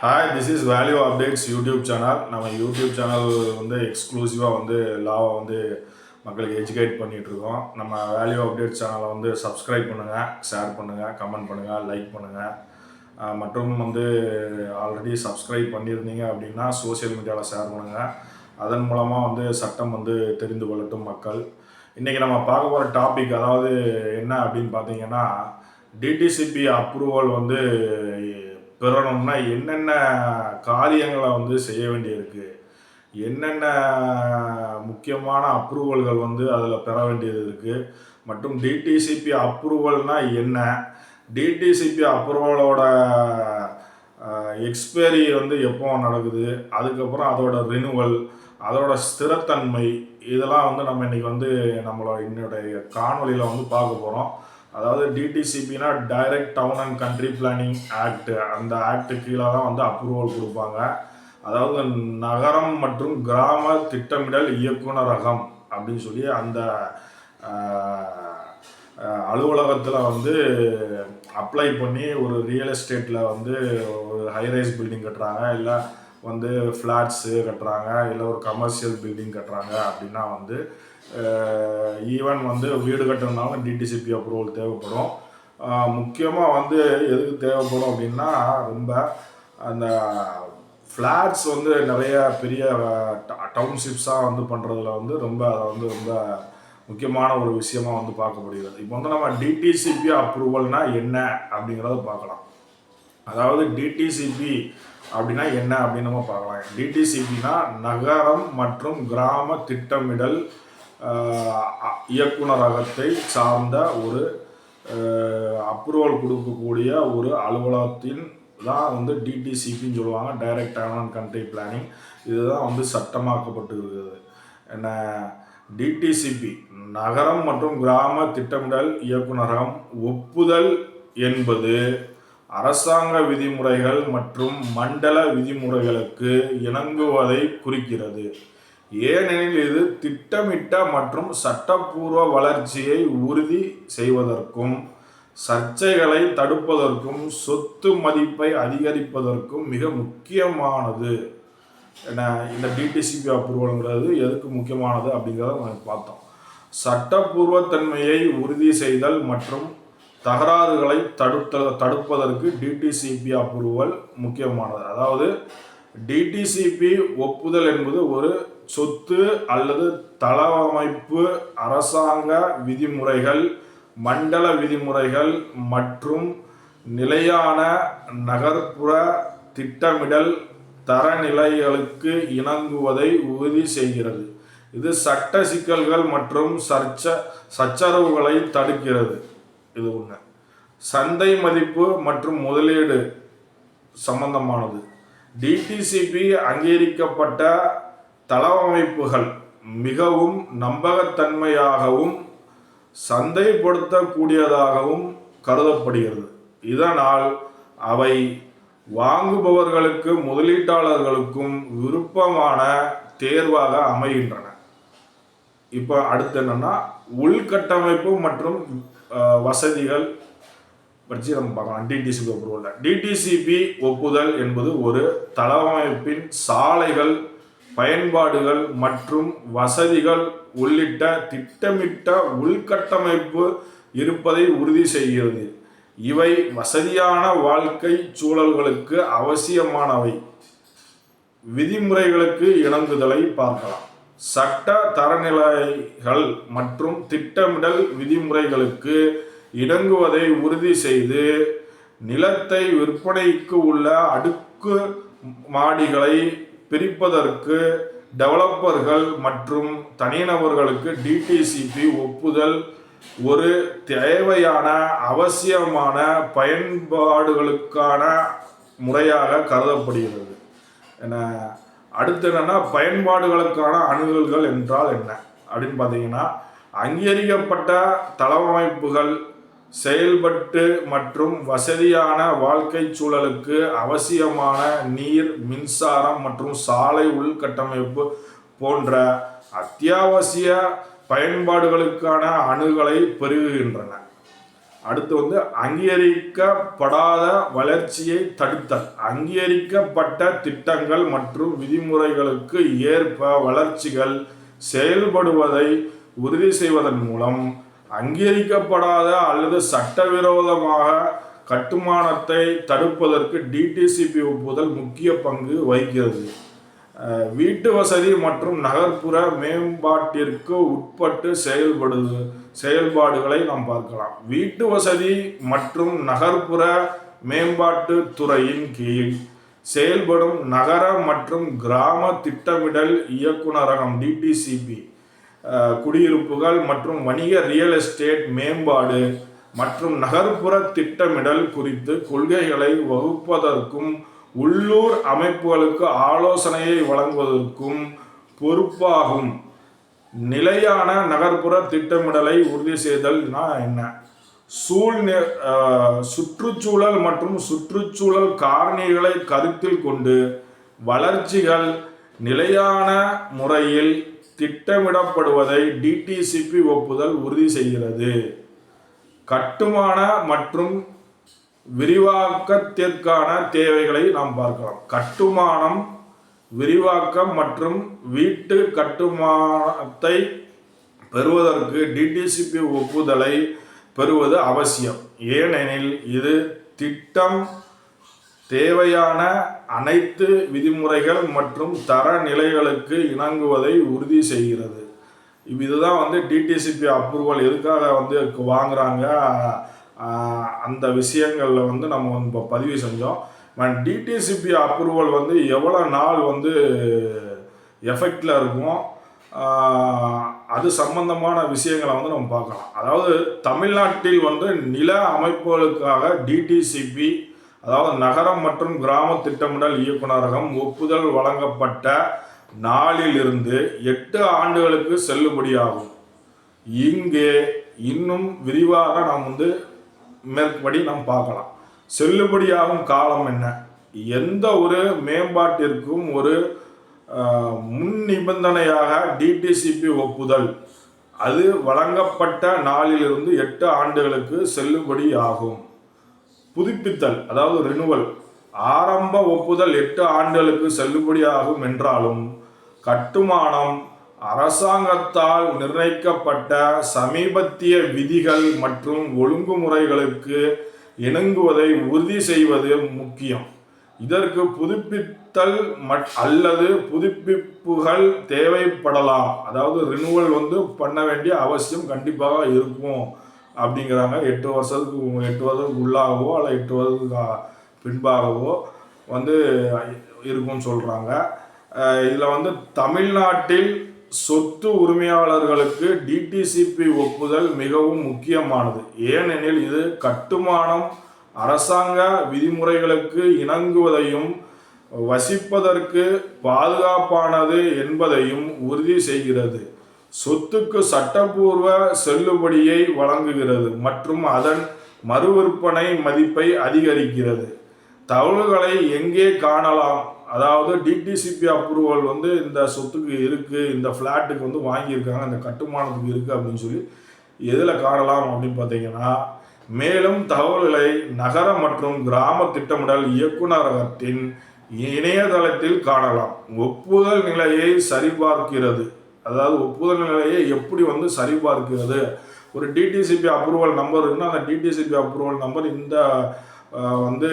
Hi, this is value updates YouTube channel. நம்ம YouTube channel வந்து எக்ஸ்க்ளூசிவாக வந்து லாவை வந்து மக்களுக்கு எஜுகேட் பண்ணிகிட்ருக்கோம். நம்ம வேல்யூ அப்டேட் சேனலை வந்து சப்ஸ்கிரைப் பண்ணுங்கள், ஷேர் பண்ணுங்கள், கமெண்ட் பண்ணுங்கள், லைக் பண்ணுங்கள். மற்றும் வந்து ஆல்ரெடி சப்ஸ்கிரைப் பண்ணியிருந்தீங்க அப்படின்னா சோசியல் மீடியாவில் ஷேர் பண்ணுங்கள். அதன் மூலமாக வந்து சட்டம் வந்து தெரிந்து கொள்ளட்டும் மக்கள். இன்றைக்கி நம்ம பார்க்க போகிற டாபிக் அதாவது என்ன அப்படின்னு பார்த்தீங்கன்னா, டிடிசிபி அப்ரூவல் வந்து பெறணும்னா என்னென்ன காரியங்களை வந்து செய்ய வேண்டியிருக்கு, என்னென்ன முக்கியமான அப்ரூவல்கள் வந்து அதில் பெற வேண்டியது இருக்குது, மற்றும் டிடிசிபி அப்ரூவல்னால் என்ன, டிடிசிபி அப்ரூவலோட எக்ஸ்பைரி வந்து எப்போ நடக்குது, அதுக்கப்புறம் அதோட ரினுவல், அதோட ஸ்திரத்தன்மை, இதெல்லாம் வந்து நம்ம இன்றைக்கி வந்து என்னுடைய காணொலியில் வந்து பார்க்க போகிறோம். அதாவது டிடிசிபினா direct town and country planning act, அந்த ஆக்டு கீழே தான் வந்து அப்ரூவல் கொடுப்பாங்க. அதாவது நகரம் மற்றும் கிராம திட்டமிடல் இயக்குநரகம் அப்படின்னு சொல்லி அந்த அலுவலகத்தில் வந்து அப்ளை பண்ணி ஒரு ரியல் எஸ்டேட்டில் வந்து ஒரு ஹைரைஸ் பில்டிங் கட்டுறாங்க, இல்லை வந்து ஃப்ளாட்ஸு கட்டுறாங்க, இல்லை ஒரு கமர்ஷியல் பில்டிங் கட்டுறாங்க அப்படின்னா வந்து ஈவன் வந்து வீடு கட்டுறதுனாலும் டிடிசிபி அப்ரூவல் தேவைப்படும். முக்கியமாக வந்து எதுக்கு தேவைப்படும் அப்படின்னா, ரொம்ப அந்த ஃப்ளாட்ஸ் வந்து நிறைய பெரிய டவுன்ஷிப்ஸாக வந்து பண்ணுறதுல வந்து ரொம்ப அதை வந்து ரொம்ப முக்கியமான ஒரு விஷயமாக வந்து பார்க்கப்படுகிறது. இப்போ வந்து நம்ம டிடிசிபி அப்ரூவல்னால் என்ன அப்படிங்கிறத பார்க்கலாம். அதாவது டிடிசிபி அப்படின்னா என்ன அப்படின்னு நம்ம பார்க்கலாம். டிடிசிபினா நகரம் மற்றும் கிராம திட்டமிடல் இயக்குநரகத்தை சார்ந்த ஒரு அப்ரூவல் கொடுக்கக்கூடிய ஒரு அலுவலகத்தின் தான் வந்து டிடிசிபின்னு சொல்லுவாங்க, direct town and country planning. இதுதான் வந்து சட்டமாக்கப்பட்டு இருக்கிறது. என்ன டிடிசிபி நகரம் மற்றும் கிராம திட்டமிடல் இயக்குநரகம் ஒப்புதல் என்பது அரசாங்க விதிமுறைகள் மற்றும் மண்டல விதிமுறைகளுக்கு இணங்குவதை குறிக்கிறது. ஏனெனில் இது திட்டமிட்ட மற்றும் சட்டப்பூர்வ வளர்ச்சியை உறுதி செய்வதற்கும் சர்ச்சைகளை தடுப்பதற்கும் சொத்து மதிப்பை அதிகரிப்பதற்கும் மிக முக்கியமானது. இந்த டிடிசிபி அப்ரூவல்ங்கிறது எதுக்கு முக்கியமானது அப்படிங்கிறத நம்ம பார்த்தோம். சட்டப்பூர்வத்தன்மையை உறுதி செய்தல் மற்றும் தகராறுகளை தடுப்பதற்கு டிடிசிபி அப்ரூவல் முக்கியமானது. அதாவது டிடிசிபி ஒப்புதல் என்பது ஒரு சொத்து அல்லது தளவமைப்பு அரசாங்க விதிமுறைகள், மண்டல விதிமுறைகள் மற்றும் நிலையான நகர்ப்புற திட்டமிடல் தரநிலைகளுக்கு இணங்குவதை உறுதி செய்கிறது. இது சட்ட சிக்கல்கள் மற்றும் சச்சரவுகளை தடுக்கிறது. இது ஒன்று. சந்தை மதிப்பு மற்றும் முதலீடு சம்பந்தமானது. டிடிசிபி அங்கீகரிக்கப்பட்ட தளவமைப்புகள் மிகவும் நம்பகத்தன்மையாகவும் சந்தைப்படுத்தக்கூடியதாகவும் கருதப்படுகிறது. இதனால் அவை வாங்குபவர்களுக்கு முதலீட்டாளர்களுக்கும் விருப்பமான தேர்வாக அமைகின்றன. இப்போ அடுத்து என்னன்னா, உள்கட்டமைப்பு மற்றும் வசதிகள் பற்றி நம்ம பார்க்கலாம். DTCP approval. டிடிசிபி ஒப்புதல் என்பது ஒரு தளவமைப்பின் சாலைகள், பயன்பாடுகள் மற்றும் வசதிகள் உள்ளிட்ட திட்டமிட்ட உள்கட்டமைப்பு இருப்பதை உறுதி செய்கிறது. இவை வசதியான வாழ்க்கை சூழல்களுக்கு அவசியமானவை. விதிமுறைகளுக்கு இணங்குதலை பார்க்கலாம். சட்ட தரநிலைகள் மற்றும் திட்டமிடல் விதிமுறைகளுக்கு இணங்குவதை உறுதி செய்து நிலத்தை விற்பனைக்கு உள்ள அடுக்கு மாடிகளை பிரிப்பதற்கு டெவலப்பர்கள் மற்றும் தனிநபர்களுக்கு டிடிசிபி ஒப்புதல் ஒரு தேவையான அவசியமான பயன்பாடுகளுக்கான முறையாக கருதப்படுகிறது. அடுத்து என்னன்னா, பயன்பாடுகளுக்கான அணுகல்கள் என்றால் என்ன அப்படின்னு பார்த்தீங்கன்னா, அங்கீகரிக்கப்பட்ட தளவமைப்புகள் செயல்பட்டு மற்றும் வசதியான வாழ்க்கை சூழலுக்கு அவசியமான நீர், மின்சாரம் மற்றும் சாலை உள்கட்டமைப்பு போன்ற அத்தியாவசிய பயன்பாடுகளுக்கான அணுகலை பெருகுகின்றன. அடுத்து வந்து அங்கீகரிக்கப்படாத வளர்ச்சியை தடுத்தல். அங்கீகரிக்கப்பட்ட திட்டங்கள் மற்றும் விதிமுறைகளுக்கு ஏற்ப வளர்ச்சிகள் செயல்படுவதை உறுதி செய்வதன் மூலம் அங்கீகரிக்கப்படாத அல்லது சட்டவிரோதமாக கட்டுமானத்தை தடுப்பதற்கு டிடிசிபி ஒப்புதல் முக்கிய பங்கு வகிக்கிறது. வீட்டு வசதி மற்றும் நகர்ப்புற மேம்பாட்டிற்கு உட்பட்டு செயல்பாடுகளை நாம் பார்க்கலாம். வீட்டு வசதி மற்றும் நகர்ப்புற மேம்பாட்டு துறையின் கீழ் செயல்படும் நகர மற்றும் கிராம திட்டமிடல் இயக்குநரகம் டிடிசிபி குடியிருப்புகள் மற்றும் வணிக ரியல் எஸ்டேட் மேம்பாடு மற்றும் நகர்ப்புற திட்டமிடல் குறித்து கொள்கைகளை வகுப்பதற்கும் உள்ளூர் அமைப்புகளுக்கு ஆலோசனையை வழங்குவதற்கும் பொறுப்பாகும். நிலையான நகர்ப்புற திட்டமிடலை உறுதி செய்தல்னா என்ன? சுற்றுச்சூழல் மற்றும் சுற்றுச்சூழல் காரணிகளை கருத்தில் கொண்டு வளர்ச்சிகள் நிலையான முறையில் திட்டமிடப்படுவதை டிடிசிபி ஒப்புதல் உறுதி செய்கிறது. கட்டுமான மற்றும் விரிவாக்கத்திற்கான தேவைகளை நாம் பார்க்கலாம். கட்டுமானம், விரிவாக்கம் மற்றும் வீட்டு கட்டுமானத்தை பெறுவதற்கு டிடிசிபி ஒப்புதலை பெறுவது அவசியம். ஏனெனில் இது திட்டம் தேவையான அனைத்து விதிமுறைகள் மற்றும் தரநிலைகளுக்கு இணங்குவதை உறுதி செய்கிறது. இதுதான் வந்து டிடிசிபி அப்ரூவல் எதுக்காக வந்து வாங்குறாங்க, அந்த விஷயங்களில் வந்து நம்ம இப்போ பதிவு செஞ்சோம். டிடிசிபி அப்ரூவல் வந்து எவ்வளோ நாள் வந்து எஃபெக்டில் இருக்கும், அது சம்பந்தமான விஷயங்களை வந்து நம்ம பார்க்கலாம். அதாவது தமிழ்நாட்டில் வந்து நில அமைப்புகளுக்காக டிடிசிபி அதாவது நகரம் மற்றும் கிராம திட்டமிடல் இயக்குநரகம் ஒப்புதல் வழங்கப்பட்ட நாளிலிருந்து 8 ஆண்டுகளுக்கு செல்லுபடியாகும். இங்கே இன்னும் விரிவாக நாம் வந்து மேற்படி நாம் பார்க்கலாம். செல்லுபடியாகும் காலம் என்ன? எந்த ஒரு மேம்பாட்டிற்கும் ஒரு முன் நிபந்தனையாக டிடிசிபி ஒப்புதல் அது வழங்கப்பட்ட நாளிலிருந்து 8 ஆண்டுகளுக்கு செல்லுபடி ஆகும். புதுப்பித்தல் அதாவது ரினுவல், ஆரம்ப ஒப்புதல் 8 ஆண்டுகளுக்கு செல்லுபடி ஆகும் என்றாலும் கட்டுமானம் அரசாங்கத்தால் நிர்ணயிக்கப்பட்ட சமீபத்திய விதிகள் மற்றும் ஒழுங்குமுறைகளுக்கு இணங்குவதை உறுதி செய்வது முக்கியம். இதற்கு புதுப்பித்தல் அல்லது புதுப்பிப்புகள் தேவைப்படலாம். அதாவது ரினுவல் வந்து பண்ண வேண்டிய அவசியம் கண்டிப்பாக இருக்கும் அப்படிங்கிறாங்க. 8 வருஷத்துக்கு உள்ளாகவோ அல்ல 8 வருஷத்துக்கு பின்பாகவோ வந்து இருக்கும்னு சொல்கிறாங்க. இதில் வந்து தமிழ்நாட்டில் சொத்து உரிமையாளர்களுக்கு டிடிசிபி ஒப்புதல் மிகவும் முக்கியமானது. ஏனெனில் இது கட்டுமானம் அரசாங்க விதிமுறைகளுக்கு இணங்குவதையும் வசிப்பதற்கு பாதுகாப்பானது என்பதையும் உறுதி செய்கிறது. சொத்துக்கு சட்டப்பூர்வ செல்லுபடியை வழங்குகிறது மற்றும் அதன் மறுவிற்பனை மதிப்பை அதிகரிக்கிறது. தகவல்களை எங்கே காணலாம்? அதாவது டிடிசிபி அப்ரூவல் வந்து இந்த சொத்துக்கு இருக்குது, இந்த ஃப்ளாட்டுக்கு வந்து வாங்கியிருக்காங்க, இந்த கட்டுமானத்துக்கு இருக்குது அப்படின்னு சொல்லி எதில் காணலாம் அப்படின்னு பார்த்தீங்கன்னா, மேலும் தகவல்களை நகர மற்றும் கிராம திட்டமிடல் இயக்குநரகத்தின் இணையதளத்தில் காணலாம். ஒப்புதல் நிலையை சரிபார்க்கிறது. அதாவது ஒப்புதல் நிலையை எப்படி வந்து சரிபார்க்கிறது? ஒரு டிடிசிபி அப்ரூவல் நம்பர் இருக்குன்னா அந்த டிடிசிபி அப்ரூவல் நம்பர் இந்த வந்து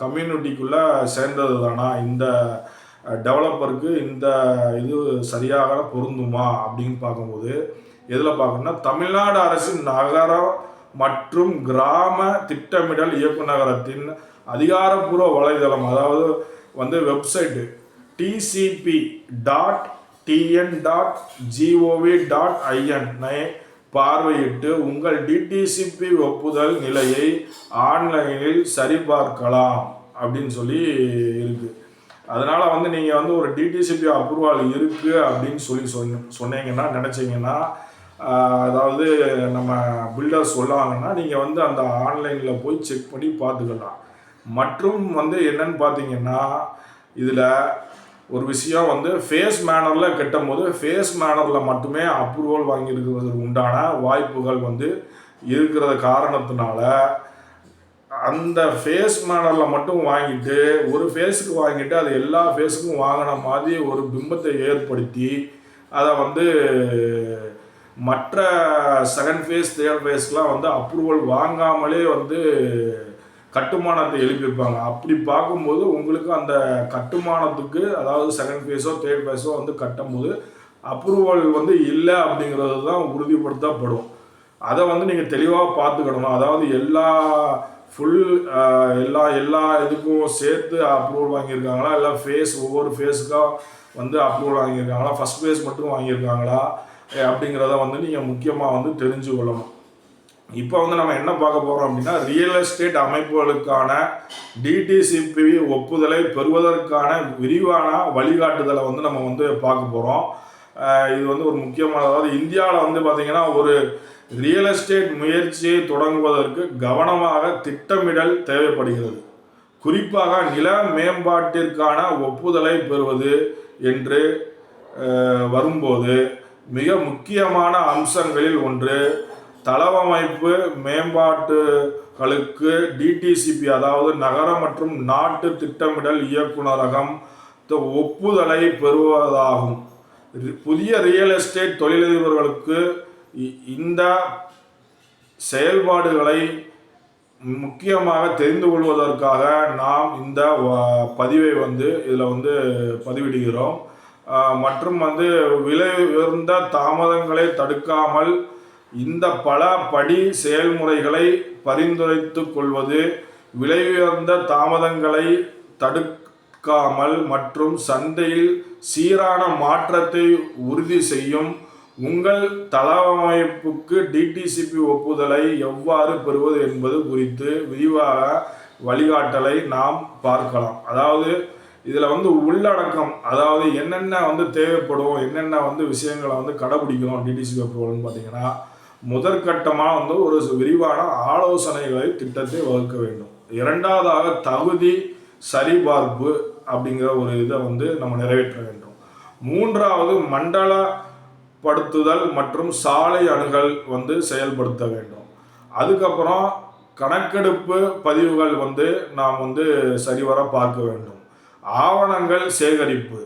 கம்யூனிட்டிக்குள்ளே சேர்ந்தது தானா, இந்த டெவலப்பருக்கு இந்த இது சரியாக பொருந்துமா அப்படின்னு பார்க்கும்போது எதில் பார்க்கணும்னா தமிழ்நாடு அரசின் நகர மற்றும் கிராம திட்டமிடல் இயக்குநரகத்தின் அதிகாரப்பூர்வ வலைதளம், அதாவது வந்து வெப்சைட்டு tcp.tn.gov.in பார்வையிட்டு உங்கள் டிடிசிபி ஒப்புதல் நிலையை ஆன்லைனில் சரிபார்க்கலாம் அப்படின்னு சொல்லி இருக்கு. அதனால வந்து நீங்கள் வந்து ஒரு டிடிசிபி அப்ரூவல் இருக்கு அப்படின்னு சொல்லி சொன்னீங்கன்னா நினச்சிங்கன்னா, அதாவது நம்ம பில்டர் சொல்லுவாங்கன்னா நீங்கள் வந்து அந்த ஆன்லைனில் போய் செக் பண்ணி பார்த்துக்கலாம். மற்றும் வந்து என்னன்னு பார்த்தீங்கன்னா, இதில் ஒரு விஷயம் வந்து ஃபேஸ் மேனரில் கட்டும் போது ஃபேஸ் மேனரில் மட்டுமே அப்ரூவல் வாங்கியிருக்கிறதுக்கு உண்டான வாய்ப்புகள் வந்து இருக்கிற காரணத்தினால அந்த ஃபேஸ் மேனரில் மட்டும் வாங்கிட்டு ஒரு ஃபேஸுக்கு வாங்கிட்டு அது எல்லா ஃபேஸுக்கும் வாங்கின மாதிரி ஒரு பிம்பத்தை ஏற்படுத்தி அதை வந்து மற்ற செகண்ட் ஃபேஸ் தேர்ட் ஃபேஸ்க்கெலாம் வந்து அப்ரூவல் வாங்காமலே வந்து கட்டுமானத்தை எழுப்பியிருப்பாங்க. அப்படி பார்க்கும்போது உங்களுக்கு அந்த கட்டுமானத்துக்கு அதாவது செகண்ட் ஃபேஸோ தேர்ட் ஃபேஸோ வந்து கட்டும்போது அப்ரூவல் வந்து இல்லை அப்படிங்கிறது தான் உறுதிப்படுத்தப்படும். அதை வந்து நீங்கள் தெளிவாக பார்த்துக்கிடணும். அதாவது எல்லா இதுக்கும் சேர்த்து அப்ரூவல் வாங்கியிருக்காங்களா, இல்லை ஒவ்வொரு ஃபேஸுக்காக வந்து அப்ரூவல் வாங்கியிருக்காங்களா, ஃபஸ்ட் ஃபேஸ் மட்டும் வாங்கியிருக்காங்களா அப்படிங்கிறத வந்து நீங்கள் முக்கியமாக வந்து தெரிஞ்சு கொள்ளணும். இப்போ வந்து நம்ம என்ன பார்க்க போகிறோம் அப்படின்னா, ரியல் எஸ்டேட் அமைப்புகளுக்கான டிடிசிபி ஒப்புதலை பெறுவதற்கான விரிவான வழிகாட்டுதலை வந்து நம்ம வந்து பார்க்க போகிறோம். இது வந்து ஒரு முக்கியமான, அதாவது இந்தியாவில் வந்து பார்த்திங்கன்னா ஒரு ரியல் எஸ்டேட் முயற்சியை தொடங்குவதற்கு கவனமாக திட்டமிடல் தேவைப்படுகிறது. குறிப்பாக நில மேம்பாட்டிற்கான ஒப்புதலை பெறுவது என்று வரும்போது மிக முக்கியமான அம்சங்களில் ஒன்று தளவமைப்பு மேம்பாட்டுகளுக்கு டிடிசிபி அதாவது நகர மற்றும் நாட்டு திட்டமிடல் இயக்குநரகம் ஒப்புதலை பெறுவதாகும். புதிய ரியல் எஸ்டேட் தொழிலதிபர்களுக்கு இந்த செயல்பாடுகளை முக்கியமாக தெரிந்து கொள்வதற்காக நாம் இந்த பதிவை வந்து இதில் வந்து பதிவிடுகிறோம். மற்றும் வந்து விலை உயர்ந்த தாமதங்களை தடுக்காமல் இந்த பல படி செயல்முறைகளை பரிந்துரைத்து கொள்வது, விலை உயர்ந்த தாமதங்களை தடுக்காமல் மற்றும் சந்தையில் சீரான மாற்றத்தை உறுதி செய்யும் உங்கள் தளவமைப்புக்கு டிடிசிபி ஒப்புதலை எவ்வாறு பெறுவது என்பது குறித்து விரிவாக வழிகாட்டலை நாம் பார்க்கலாம். அதாவது இதில் வந்து உள்ளடக்கம், அதாவது என்னென்ன வந்து தேவைப்படும், என்னென்ன வந்து விஷயங்களை வந்து கடைபிடிக்கணும் டிடிசிபி அப்ரூவல்னு பார்த்தீங்கன்னா, முதற்கட்டமாக வந்து ஒரு விரிவான ஆலோசனைகளை திட்டத்தை வகுக்க வேண்டும். இரண்டாவதாக தகுதி சரிபார்ப்பு அப்படிங்கிற ஒரு இதை வந்து நம்ம நிறைவேற்ற வேண்டும். மூன்றாவது மண்டலப்படுத்துதல் மற்றும் சாலை அணுகல் வந்து செயல்படுத்த வேண்டும். அதுக்கப்புறம் கணக்கெடுப்பு பதிவுகள் வந்து நாம் வந்து சரிவர பார்க்க வேண்டும். ஆவணங்கள் சேகரிப்பு,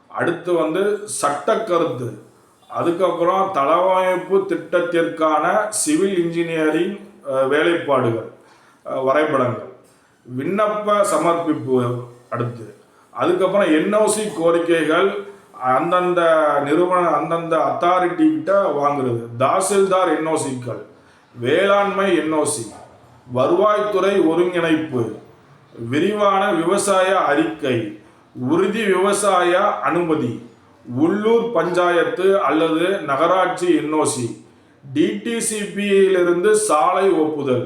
அடுத்து வந்து சட்ட கருத்து, அதுக்கப்புறம் தளவமைப்பு திட்டத்திற்கான சிவில் இன்ஜினியரிங் வேலைப்பாடுகள் வரைபடங்கள், விண்ணப்ப சமர்ப்பிப்பு, அடுத்து அதுக்கப்புறம் என்ஓசி கோரிக்கைகள் அந்தந்த அந்தந்த அத்தாரிட்டி கிட்ட வாங்குறது, தாசில்தார் என்ஓசிக்கள், வேளாண்மை என்ஓசி, வருவாய்த்துறை ஒருங்கிணைப்பு, விரிவான விவசாய அறிக்கை, உறுதி விவசாய அனுமதி, உள்ளூர் பஞ்சாயத்து அல்லது நகராட்சி என்ஓசி, டிடிசிபியிலிருந்து சாலை ஒப்புதல்,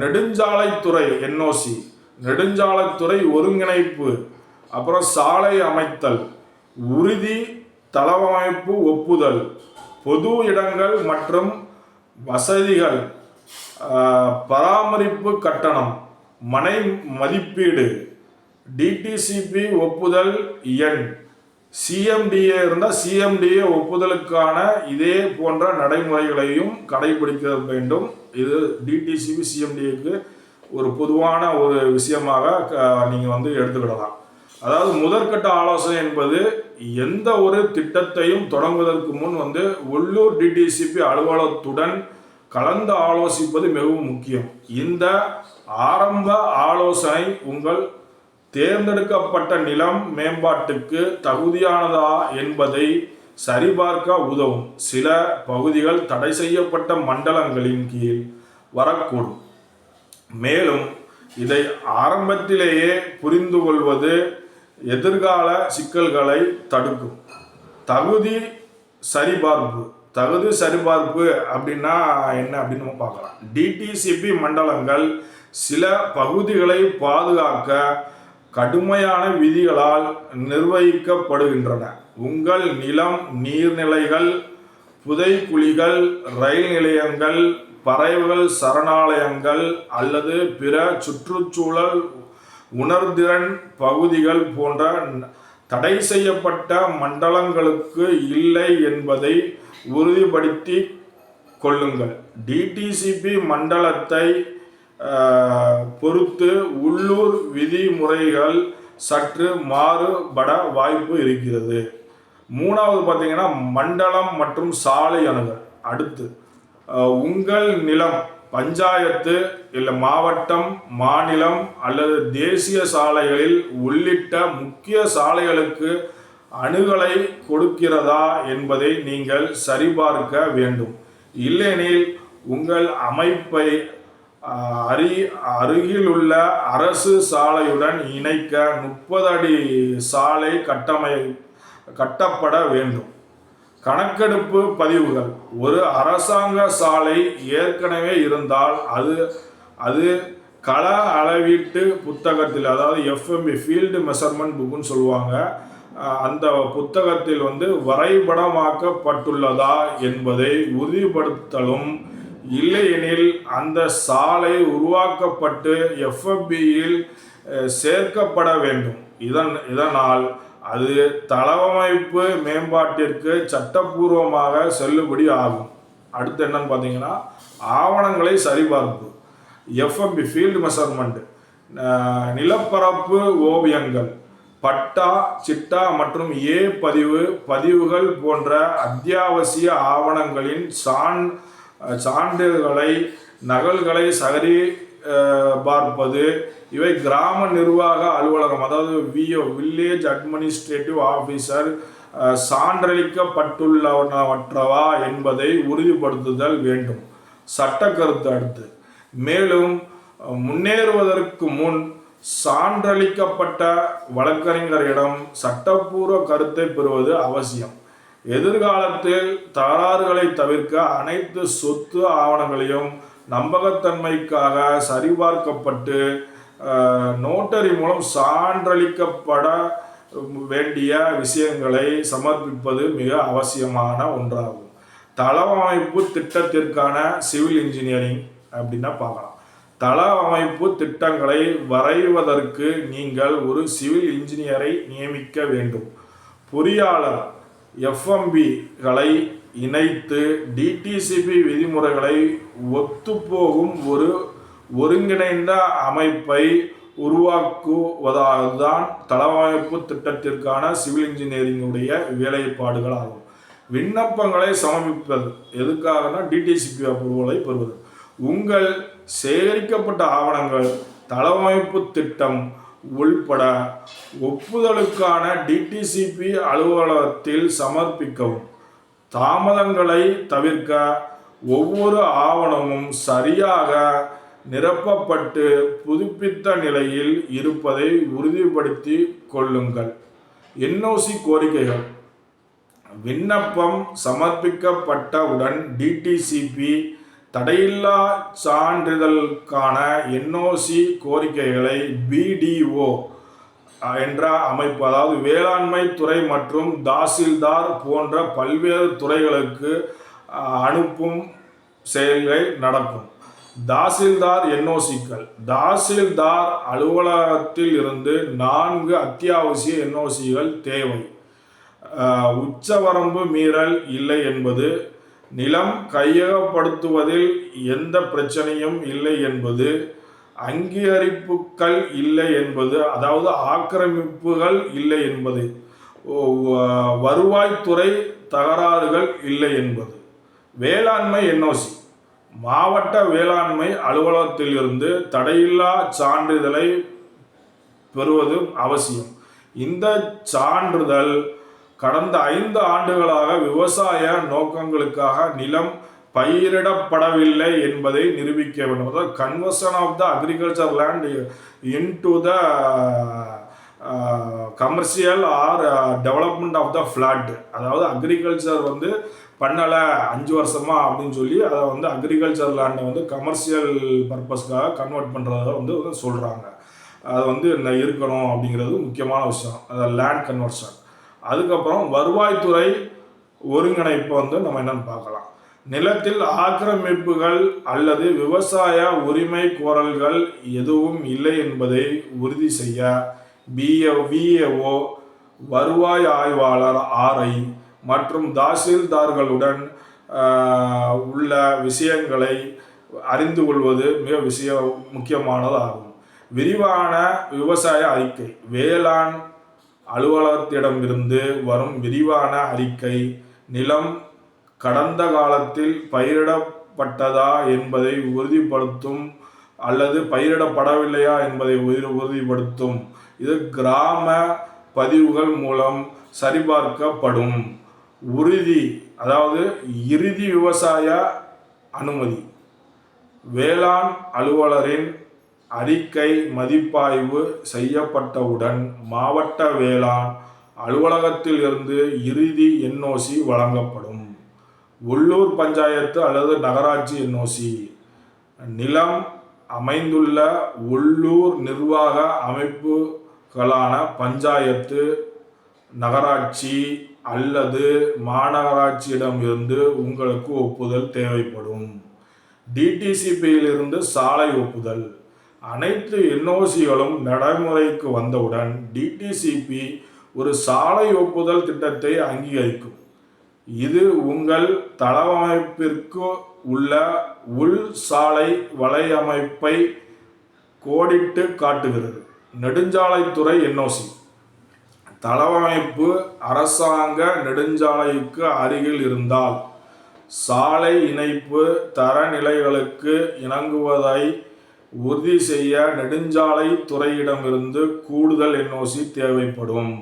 நெடுஞ்சாலைத்துறை என்ஓசி, நெடுஞ்சாலைத்துறை ஒருங்கிணைப்பு, அப்புறம் சாலை அமைத்தல், உறுதி தளவமைப்பு ஒப்புதல், பொது இடங்கள் மற்றும் வசதிகள், பராமரிப்பு கட்டணம், மனை மதிப்பீடு, டிடிசிபி ஒப்புதல் எண், சிஎம்டிஏ இருந்தால் சிஎம்டிஏ ஒப்புதலுக்கான இதே போன்ற நடைமுறைகளையும் கடைபிடிக்க வேண்டும். இது டிடிசிபி சிஎம்டிஏக்கு ஒரு பொதுவான ஒரு விஷயமாக நீங்கள் வந்து எடுத்துக்கிடலாம். அதாவது முதற்கட்ட ஆலோசனை என்பது எந்த ஒரு திட்டத்தையும் தொடங்குவதற்கு முன் வந்து உள்ளூர் டிடிசிபி அலுவலகத்துடன் கலந்து ஆலோசிப்பது மிகவும் முக்கியம். இந்த ஆரம்ப ஆலோசனை உங்கள் தேர்ந்தெடுக்கப்பட்ட நிலம் மேம்பாட்டுக்கு தகுதியானதா என்பதை சரிபார்க்க உதவும். சில பகுதிகள் தடை செய்யப்பட்ட மண்டலங்களின் கீழ் வரக்கூடும். மேலும் இதை ஆரம்பத்திலேயே புரிந்து கொள்வது எதிர்கால சிக்கல்களை தடுக்கும். தகுதி சரிபார்ப்பு அப்படின்னா என்ன அப்படின்னு நம்ம பார்க்கலாம். டிடிசிபி மண்டலங்கள் சில பகுதிகளை பாதுகாக்க கடுமையான விதிகளால் நிர்வகிக்கப்படுகின்றன. உங்கள் நிலம், நீர்நிலைகள், புதைக்குழிகள், ரயில் நிலையங்கள், பறவைகள் சரணாலயங்கள் அல்லது பிற சுற்றுச்சூழல் உணர்திறன் பகுதிகள் போன்ற தடை செய்யப்பட்ட மண்டலங்களுக்கு இல்லை என்பதை உறுதிப்படுத்தி கொள்ளுங்கள். டிடிசிபி மண்டலத்தை பொறுத்து உள்ளூர் விதிமுறைகள் சற்று மாறுபட வாய்ப்பு இருக்கிறது. மூணாவது பார்த்தீங்கன்னா மண்டலம் மற்றும் சாலை அணுகல். அடுத்து உங்கள் நிலம் பஞ்சாயத்து இல்லை மாவட்டம், மாநிலம் அல்லது தேசிய சாலைகளில் உள்ளிட்ட முக்கிய சாலைகளுக்கு அணுகலை கொடுக்கிறதா என்பதை நீங்கள் சரிபார்க்க வேண்டும். இல்லையெனில் உங்கள் அமைப்பை அருகிலுள்ள அரசு சாலையுடன் இணைக்க 30 அடி சாலை கட்டப்பட வேண்டும். கணக்கெடுப்பு பதிவுகள். ஒரு அரசாங்க சாலை ஏற்கனவே இருந்தால் அது கள அளவீட்டு புத்தகத்தில், அதாவது FMB ஃபீல்டு மெஷர்மெண்ட் புக்குன்னு சொல்லுவாங்க, அந்த புத்தகத்தில் வரைபடமாக்கப்பட்டுள்ளதா என்பதை உறுதிப்படுத்தலும். இல்லையெனில் அந்த சாலை உருவாக்கப்பட்டு FMBயில் சேர்க்கப்பட வேண்டும். இதனால் அது தளவமைப்பு மேம்பாட்டிற்கு சட்டப்பூர்வமாக செல்லுபடி ஆகும். அடுத்து என்னன்னு பார்த்தீங்கன்னா ஆவணங்களை சரிபார்ப்பு. FMB ஃபீல்டு மெஷர்மெண்ட், நிலப்பரப்பு ஓவியங்கள், பட்டா, சிட்டா மற்றும் பதிவுகள் போன்ற அத்தியாவசிய ஆவணங்களின் சான்றுகளை நகல்களை சரி பார்ப்பது. இவை கிராம நிர்வாக அலுவலகம், அதாவது VO வில்லேஜ் அட்மினிஸ்ட்ரேட்டிவ் ஆஃபீஸர் சான்றளிக்கப்பட்டுள்ளனவற்றவா என்பதை உறுதிப்படுத்துதல் வேண்டும். சட்ட கருத்து. அடுத்து மேலும் முன்னேறுவதற்கு முன் சான்றளிக்கப்பட்ட வழக்கறிஞரிடம் சட்டப்பூர்வ கருத்தை பெறுவது அவசியம். எதிர்காலத்தில் தகராறுகளை தவிர்க்க அனைத்து சொத்து ஆவணங்களையும் நம்பகத்தன்மைக்காக சரிபார்க்கப்பட்டு நோட்டரி மூலம் சான்றளிக்கப்பட வேண்டிய விஷயங்களை சமர்ப்பிப்பது மிக அவசியமான ஒன்றாகும். தளவமைப்பு திட்டத்திற்கான சிவில் இன்ஜினியரிங் அப்படின்னா பார்க்கலாம். தளவமைப்பு திட்டங்களை வரைவதற்கு நீங்கள் ஒரு சிவில் இன்ஜினியரை நியமிக்க வேண்டும். பொறியாளர் FMBகளை இணைத்து டிடிசிபி விதிமுறைகளை ஒத்துப்போகும் ஒரு ஒருங்கிணைந்த அமைப்பை உருவாக்குவதால்தான் தளவமைப்பு திட்டத்திற்கான சிவில் இன்ஜினியரிங்குடைய வேலைப்பாடுகள் ஆகும். விண்ணப்பங்களை சமர்ப்பிப்பது எதுக்காகனா டிடிசிபி அப்ரூவலை பெறுவது. உங்கள் சேகரிக்கப்பட்ட ஆவணங்கள் தளவமைப்பு திட்டம் உள்பட ஒப்புதலுக்கான டிடிசிபி அலுவலகத்தில் சமர்ப்பிக்கவும். தாமதங்களை தவிர்க்க ஒவ்வொரு ஆவணமும் சரியாக நிரப்பப்பட்டு புதுப்பித்த நிலையில் இருப்பதை உறுதிப்படுத்தி கொள்ளுங்கள். NOC கோரிக்கைகள். விண்ணப்பம் சமர்ப்பிக்கப்பட்டவுடன் டிடிசிபி தடையில்லா சான்றிதழுக்கான NOC கோரிக்கைகளை BDO என்ற அமைப்பு, அதாவது வேளாண்மை துறை மற்றும் தாசில்தார் போன்ற பல்வேறு துறைகளுக்கு அனுப்பும் செயல்கள் நடக்கும். தாசில்தார் NOCகள். தாசில்தார் அலுவலகத்தில் இருந்து 4 அத்தியாவசிய NOCகள் தேவை. உச்சவரம்பு மீறல் இல்லை என்பது, நிலம் கையகப்படுத்துவதில் எந்த பிரச்சனையும் இல்லை என்பது, அங்கீகரிப்புகள் இல்லை என்பது, அதாவது ஆக்கிரமிப்புகள் இல்லை என்பது, வருவாய்த்துறை தகராறுகள் இல்லை என்பது. வேளாண்மை NOC. மாவட்ட வேளாண்மை அலுவலகத்திலிருந்து தடையில்லா சான்றிதழை பெறுவது அவசியம். இந்த சான்றிதழ் கடந்த 5 ஆண்டுகளாக விவசாய நோக்கங்களுக்காக நிலம் பயிரிடப்படவில்லை என்பதை நிரூபிக்க வேண்டும். அதாவது conversion of the agriculture land into the commercial or development of the flat. அதாவது அக்ரிகல்ச்சர் பண்ணலை 5 வருஷமா அப்படின்னு சொல்லி அதை அக்ரிகல்ச்சர் லேண்டை கமர்ஷியல் பர்பஸ்க்காக கன்வெர்ட் பண்ணுறத சொல்கிறாங்க. அது இருக்கணும் அப்படிங்கிறது முக்கியமான விஷயம், அதாவது லேண்ட் கன்வர்ஷன். அதுக்கப்புறம் வருவாய்த்துறை ஒருங்கிணைப்பு நம்ம என்னன்னு பார்க்கலாம். நிலத்தில் ஆக்கிரமிப்புகள் அல்லது விவசாய உரிமை கோரல்கள் எதுவும் இல்லை என்பதை உறுதி செய்ய VAO, வருவாய் ஆய்வாளர் RI மற்றும் தாசில்தார்களுடன் உள்ள விஷயங்களை அறிந்து கொள்வது மிக முக்கியமானதாகும். விரிவான விவசாய அறிக்கை. வேளாண் அலுவலகத்திடமிருந்து வரும் விரிவான அறிக்கை நிலம் கடந்த காலத்தில் பயிரிடப்பட்டதா என்பதை உறுதிப்படுத்தும் அல்லது பயிரிடப்படவில்லையா என்பதை உறுதிப்படுத்தும். இது கிராம பதிவுகள் மூலம் சரிபார்க்கப்படும். இறுதி விவசாய அனுமதி. வேளாண் அலுவலரின் அறிக்கை மதிப்பாய்வு செய்யப்பட்டவுடன் மாவட்ட வேளாண் அலுவலகத்தில் இருந்து இறுதி NOC வழங்கப்படும். உள்ளூர் பஞ்சாயத்து அல்லது நகராட்சி NOC. நிலம் அமைந்துள்ள உள்ளூர் நிர்வாக அமைப்புகளான பஞ்சாயத்து, நகராட்சி அல்லது மாநகராட்சியிடமிருந்து உங்களுக்கு ஒப்புதல் தேவைப்படும். DTCPயிலிருந்து சாலை ஒப்புதல். அனைத்து NOCகளும் நடைமுறைக்கு வந்தவுடன் DTCP ஒரு சாலை ஒப்புதல் திட்டத்தை அங்கீகரிக்கும். இது உங்கள் தளவமைப்பிற்கு உள்ள உள் சாலை வலையமைப்பை கோடிட்டு காட்டுகிறது. நெடுஞ்சாலைத்துறை NOC. தளவமைப்பு அரசாங்க நெடுஞ்சாலைக்கு அருகில் இருந்தால் சாலை இணைப்பு தரநிலைகளுக்கு இணங்குவதை உறுதி செய்ய நெடுஞ்சாலை துறையிடமிருந்து கூடுதல் NOC தேவைப்படும்.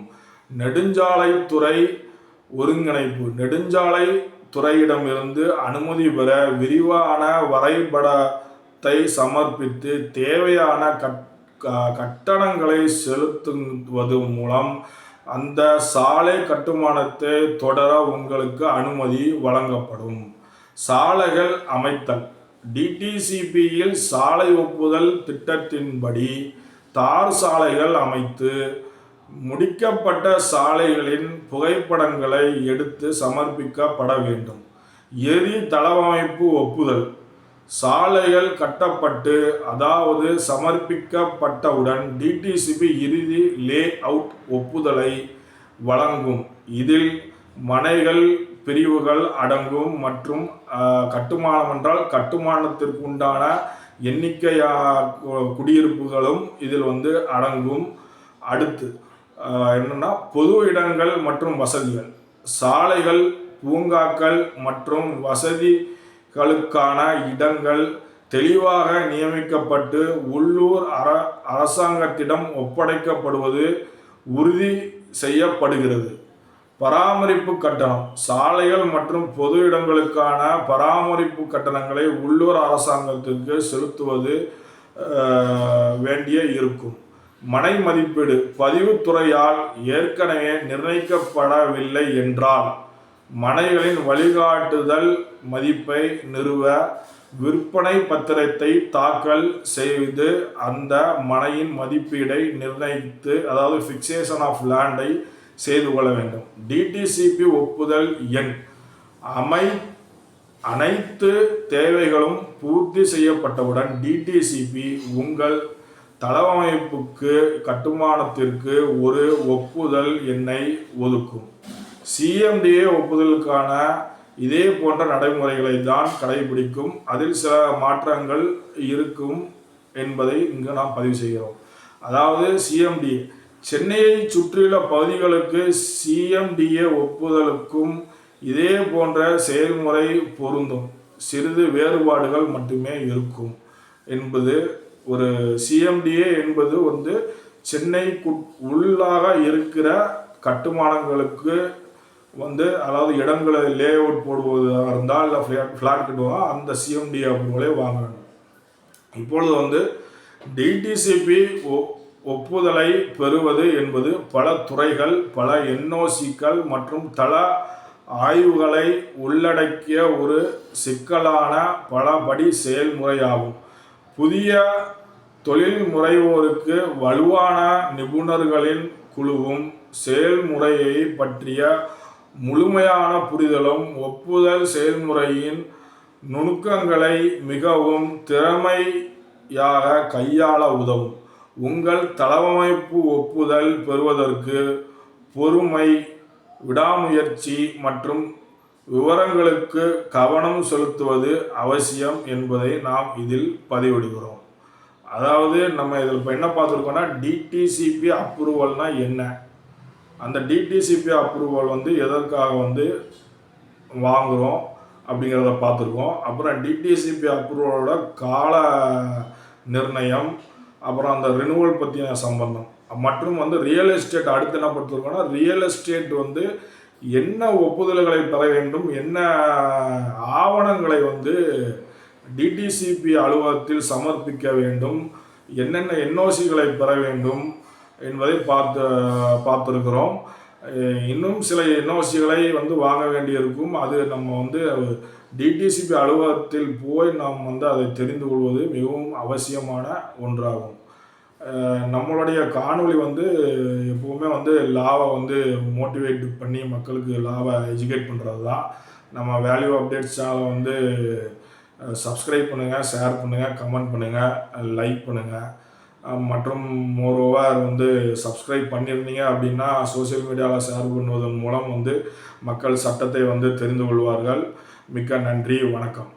நெடுஞ்சாலைத்துறை ஒருங்கிணைப்பு. நெடுஞ்சாலை துறையிடமிருந்து அனுமதி பெற விரிவான வரைபடத்தை சமர்ப்பித்து தேவையான கட்டணங்களை செலுத்துவது மூலம் அந்த சாலை கட்டுமானத்தை தொடர உங்களுக்கு அனுமதி வழங்கப்படும். சாலைகள் அமைத்தல். DTCPயில் சாலை ஒப்புதல் திட்டத்தின்படி தார் சாலைகள் அமைத்து முடிக்கப்பட்ட சாலைகளின் புகைப்படங்களை எடுத்து சமர்ப்பிக்கப்பட வேண்டும். தளவமைப்பு ஒப்புதல். சாலைகள் கட்டப்பட்டு சமர்ப்பிக்கப்பட்டவுடன் DTCP இறுதி லே அவுட் ஒப்புதலை வழங்கும். இதில் மனைகள் பிரிவுகள் அடங்கும் மற்றும் கட்டுமானம் என்றால் கட்டுமானத்திற்குண்டான குடியிருப்புகளும் இதில் அடங்கும். அடுத்து என்னன்னா பொது இடங்கள் மற்றும் வசதிகள். சாலைகள், பூங்காக்கள் மற்றும் வசதிகளுக்கான இடங்கள் தெளிவாக நியமிக்கப்பட்டு உள்ளூர் அரசாங்கத்திடம் ஒப்படைக்கப்படுவது உறுதி செய்யப்படுகிறது. பராமரிப்பு கட்டணம். சாலைகள் மற்றும் பொது இடங்களுக்கான பராமரிப்பு கட்டணங்களை உள்ளூர் அரசாங்கத்திற்கு செலுத்துவது வேண்டிய இருக்கும். மனை மதிப்பீடு. பதிவுத்துறையால் ஏற்கனவே நிர்ணயிக்கப்படவில்லை என்றால் மனைகளின் வழிகாட்டுதல் மதிப்பை நிறுவ விற்பனை பத்திரத்தை தாக்கல் செய்து அந்த மனையின் மதிப்பீடை நிர்ணயித்து ஃபிக்சேஷன் ஆஃப் லேண்டை செய்து கொள்ள வேண்டும். DTCP ஒப்புதல் எண். அனைத்து தேவைகளும் பூர்த்தி செய்யப்பட்டவுடன் DTCP உங்கள் தளவமைப்புக்கு கட்டுமானத்திற்கு ஒரு ஒப்புதல் எண்ணை ஒதுக்கும். CMDA ஒப்புதலுக்கான இதே போன்ற நடைமுறைகளை தான் கடைபிடிக்கும். அதில் சில மாற்றங்கள் இருக்கும் என்பதை இங்கு நாம் பதிவு செய்கிறோம். CMDA சென்னையை சுற்றியுள்ள பகுதிகளுக்கு CMDA ஒப்புதலுக்கும் இதே போன்ற செயல்முறை பொருந்தும். சிறிது வேறுபாடுகள் மட்டுமே இருக்கும் என்பது ஒரு CMDA என்பது சென்னைக்கு உள்ளாக இருக்கிற கட்டுமானங்களுக்கு இடங்களை லே அவுட் போடுவதாக இருந்தால் இல்லை ஃப்ளாட் கட்டுவாங்க, அந்த CMDA அப்ரூவலை வாங்க வேண்டும். இப்பொழுது DTCP ஒப்புதலை பெறுவது என்பது பல துறைகள், பல NOCகள் மற்றும் தள ஆய்வுகளை உள்ளடக்கிய ஒரு சிக்கலான பலபடி செயல்முறையாகும். புதிய தொழில் முனைவோருக்கு வலுவான நிபுணர்களின் குழுவும் செயல்முறையை பற்றிய முழுமையான புரிதலும் ஒப்புதல் செயல்முறையின் நுணுக்கங்களை மிகவும் திறமையாக கையாள உதவும். உங்கள் தளவமைப்பு ஒப்புதல் பெறுவதற்கு பொறுமை, விடாமுயற்சி மற்றும் விவரங்களுக்கு கவனம் செலுத்துவது அவசியம் என்பதை நாம் இதில் பதிவிடுகிறோம். அதாவது நம்ம இதில் இப்போ என்ன பார்த்துருக்கோம்னா, டிடிசிபி அப்ரூவல்னா என்ன, அந்த டிடிசிபி அப்ரூவல் வந்து எதற்காக வந்து வாங்குகிறோம் அப்படிங்கிறத பார்த்துருக்கோம். அப்புறம் டிடிசிபி அப்ரூவலோட கால நிர்ணயம், அப்புறம் அந்த ரினுவல் பற்றின சம்பந்தம், மற்றும் வந்து ரியல் எஸ்டேட் அடுத்து என்ன பார்த்துருக்கோம்னா, ரியல் எஸ்டேட் வந்து என்ன ஒப்புதல்களை பெற வேண்டும், என்ன ஆவணங்களை வந்து டிடிசிபி அலுவலகத்தில் சமர்ப்பிக்க வேண்டும், என்னென்ன என்ஓசிகளை பெற வேண்டும் என்பதை பார்த்துருக்கிறோம். இன்னும் சில என்ஓசிகளை வந்து வாங்க வேண்டியிருக்கும். அது நம்ம வந்து டிடிசிபி அலுவலகத்தில் போய் நாம் வந்து அதை தெரிந்து கொள்வது மிகவும் அவசியமான ஒன்றாகும். நம்மளுடைய காணொளி வந்து எப்போவுமே வந்து லாவை வந்து மோட்டிவேட் பண்ணி மக்களுக்கு லாவை எஜுகேட் பண்ணுறது தான். நம்ம வேல்யூ அப்டேட்ஸ் சேனலை வந்து சப்ஸ்கிரைப் பண்ணுங்கள், ஷேர் பண்ணுங்கள், கமெண்ட் பண்ணுங்கள், லைக் பண்ணுங்கள். மற்றும் மோரோவர் வந்து சப்ஸ்கிரைப் பண்ணியிருந்தீங்க அப்படின்னா சோசியல் மீடியாவில் ஷேர் பண்ணுவதன் மூலம் வந்து மக்கள் சட்டத்தை வந்து தெரிந்து கொள்வார்கள். மிக்க நன்றி, வணக்கம்.